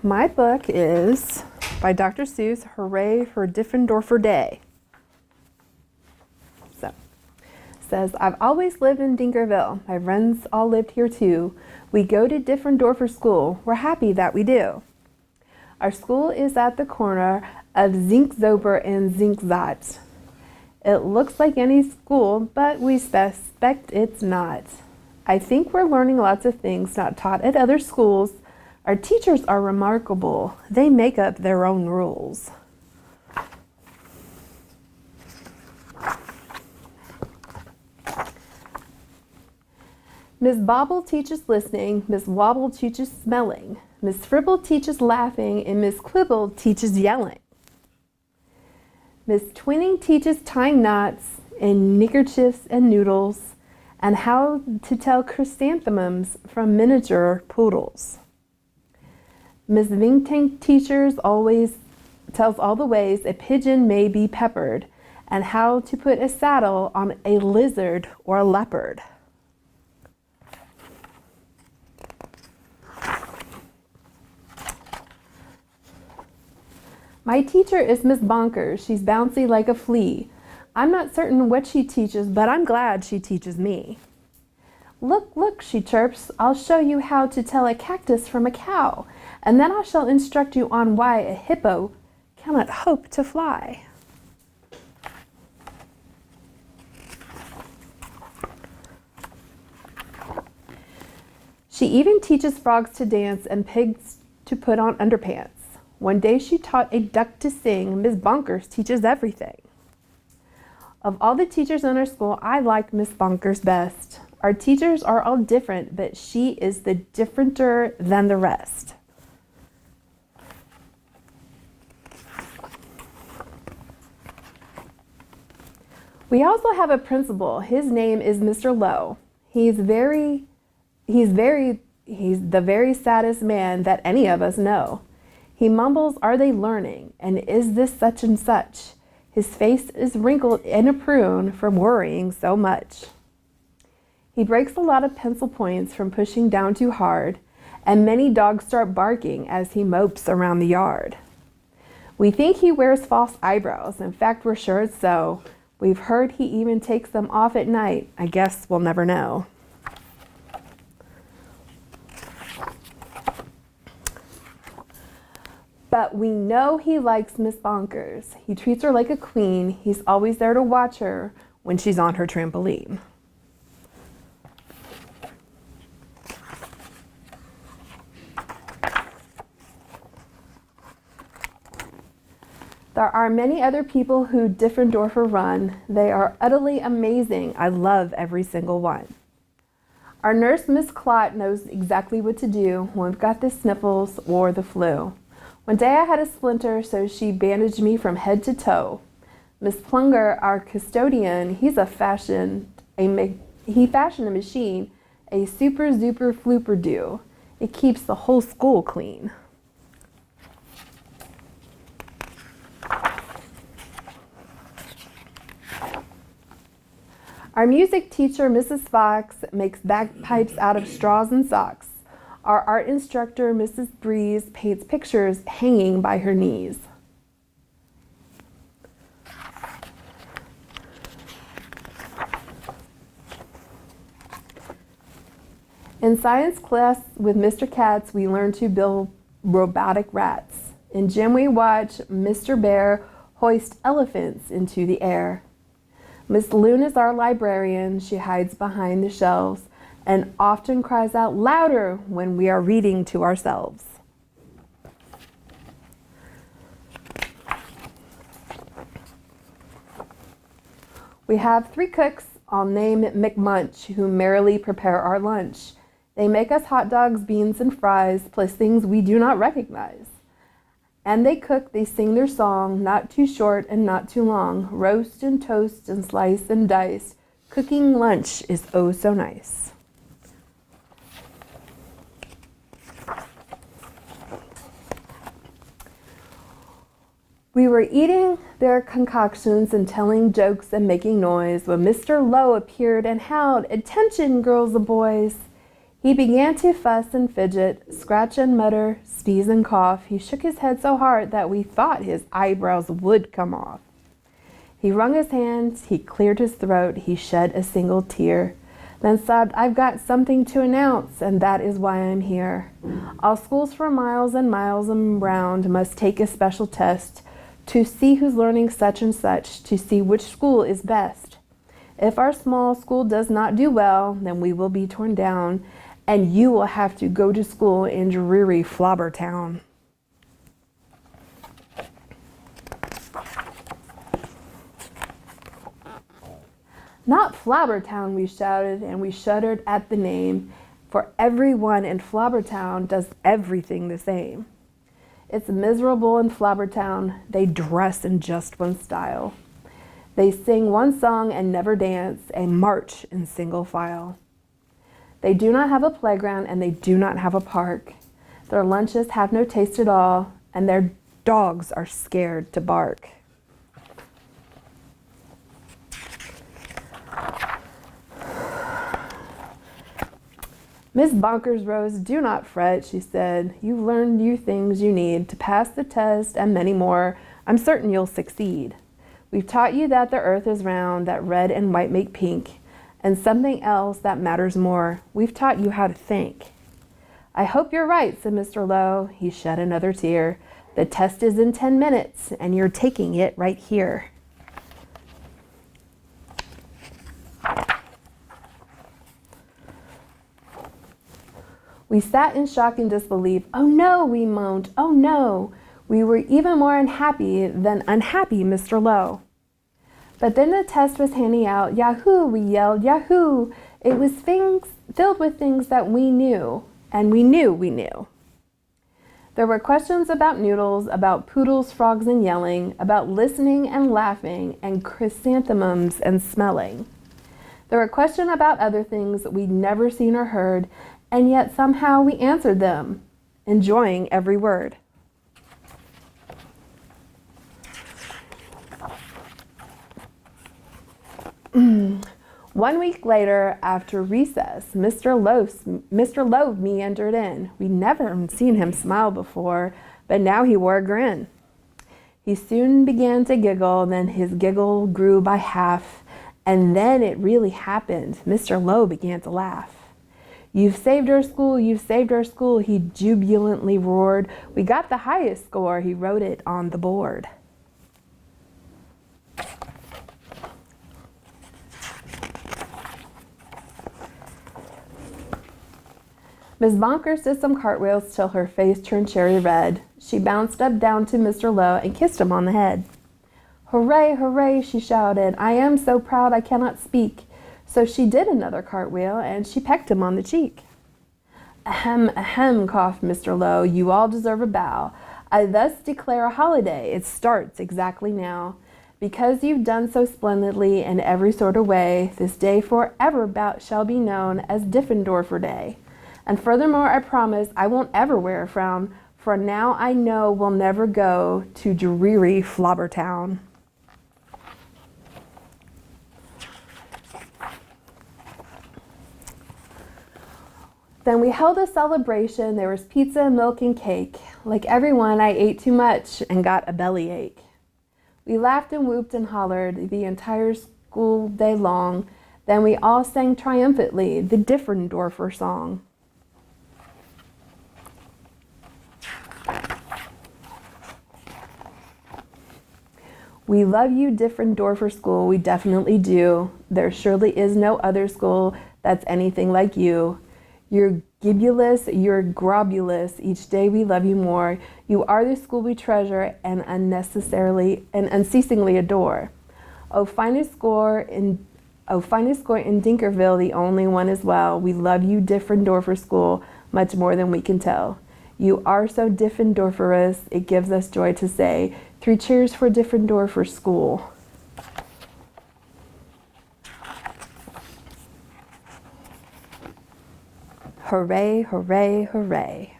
My book is by Dr. Seuss, Hooray for Diffendoofer Day. So, it says, I've always lived in Dinkerville. My friends all lived here too. We go to Diffendoofer school. We're happy that we do. Our school is at the corner of Zinkzober and Zinkzat. It looks like any school, but we suspect it's not. I think we're learning lots of things not taught at other schools. Our teachers are remarkable. They make up their own rules. Miss Bobble teaches listening, Miss Wobble teaches smelling, Miss Fribble teaches laughing, and Miss Quibble teaches yelling. Miss Twinning teaches tying knots and knickerchiefs and noodles, and how to tell chrysanthemums from miniature poodles. Miss Vingtank tells all the ways a pigeon may be peppered, and how to put a saddle on a lizard or a leopard. My teacher is Miss Bonkers. She's bouncy like a flea. I'm not certain what she teaches, but I'm glad she teaches me. Look, look, she chirps. I'll show you how to tell a cactus from a cow, and then I shall instruct you on why a hippo cannot hope to fly. She even teaches frogs to dance and pigs to put on underpants. One day she taught a duck to sing. Miss Bonkers teaches everything. Of all the teachers in our school, I like Miss Bonkers best. Our teachers are all different, but she is the differenter than the rest. We also have a principal. His name is Mr. Lowe. He's the very saddest man that any of us know. He mumbles, "Are they learning? And is this such and such?" His face is wrinkled in a prune from worrying so much. He breaks a lot of pencil points from pushing down too hard, and many dogs start barking as he mopes around the yard. We think he wears false eyebrows. In fact, we're sure it's so. We've heard he even takes them off at night. I guess we'll never know. But we know he likes Miss Bonkers. He treats her like a queen. He's always there to watch her when she's on her trampoline. There are many other people who Diffendoofer run. They are utterly amazing. I love every single one. Our nurse, Miss Clot, knows exactly what to do when we've got the sniffles or the flu. One day I had a splinter, so she bandaged me from head to toe. Miss Plunger, our custodian, he fashioned a machine, a super duper flooper do. It keeps the whole school clean. Our music teacher, Mrs. Fox, makes bagpipes out of straws and socks. Our art instructor, Mrs. Breeze, paints pictures hanging by her knees. In science class with Mr. Katz, we learn to build robotic rats. In gym, we watch Mr. Bear hoist elephants into the air. Miss Loon is our librarian. She hides behind the shelves and often cries out louder when we are reading to ourselves. We have 3 cooks, I'll name McMunch, who merrily prepare our lunch. They make us hot dogs, beans, and fries, plus things we do not recognize. And they cook, they sing their song, not too short and not too long. Roast and toast and slice and dice. Cooking lunch is oh so nice. We were eating their concoctions and telling jokes and making noise when Mr. Lowe appeared and howled, "Attention, girls and boys!" He began to fuss and fidget, scratch and mutter, sneeze and cough. He shook his head so hard that we thought his eyebrows would come off. He wrung his hands, he cleared his throat, he shed a single tear, then sobbed, "I've got something to announce, and that is why I'm here. All schools for miles and miles around must take a special test to see who's learning such and such, to see which school is best. If our small school does not do well, then we will be torn down, and you will have to go to school in dreary Flobbertown." "Not Flobbertown," we shouted, and we shuddered at the name, for everyone in Flobbertown does everything the same. It's miserable in Flobbertown. They dress in just one style. They sing one song and never dance, and march in single file. They do not have a playground, and they do not have a park. Their lunches have no taste at all, and their dogs are scared to bark. "Miss Bonkers Rose, do not fret," she said. "You've learned new things you need to pass the test and many more. I'm certain you'll succeed. We've taught you that the earth is round, that red and white make pink, and something else that matters more. We've taught you how to think." "I hope you're right," said Mr. Lowe. He shed another tear. "The test is in 10 minutes, and you're taking it right here." We sat in shock and disbelief. "Oh no," we moaned. "Oh no." We were even more unhappy than unhappy, Mr. Lowe. But then the test was handing out. "Yahoo!" we yelled. "Yahoo!" It was filled with things that we knew, and we knew we knew. There were questions about noodles, about poodles, frogs, and yelling, about listening and laughing, and chrysanthemums and smelling. There were questions about other things we'd never seen or heard, and yet somehow we answered them, enjoying every word. One week later, after recess, Mr. Lowe meandered in. We'd never seen him smile before, but now he wore a grin. He soon began to giggle, then his giggle grew by half, and then it really happened. Mr. Lowe began to laugh. "You've saved our school, you've saved our school," he jubilantly roared. "We got the highest score," he wrote it on the board. Miss Bonkers did some cartwheels till her face turned cherry red. She bounced up down to Mr. Lowe and kissed him on the head. "Hooray, hooray," she shouted. "I am so proud I cannot speak." So she did another cartwheel, and she pecked him on the cheek. "Ahem, ahem," coughed Mr. Lowe. "You all deserve a bow. I thus declare a holiday. It starts exactly now. Because you've done so splendidly in every sort of way, this day forever shall be known as Diffendoofer Day. And furthermore, I promise I won't ever wear a frown, for now I know we'll never go to dreary Flobbertown." Then we held a celebration. There was pizza, milk, and cake. Like everyone, I ate too much and got a bellyache. We laughed and whooped and hollered the entire school day long. Then we all sang triumphantly the Diffendoofer song. We love you, Diffendoofer School, we definitely do. There surely is no other school that's anything like you. You're gibulous, you're grobulous, each day we love you more. You are the school we treasure and unceasingly adore. Oh, finest score in Dinkerville, the only one as well. We love you, Diffendoofer School, much more than we can tell. You are so Diffendooferous, it gives us joy to say, 3 cheers for Diffendoofer School. Hooray, hooray, hooray.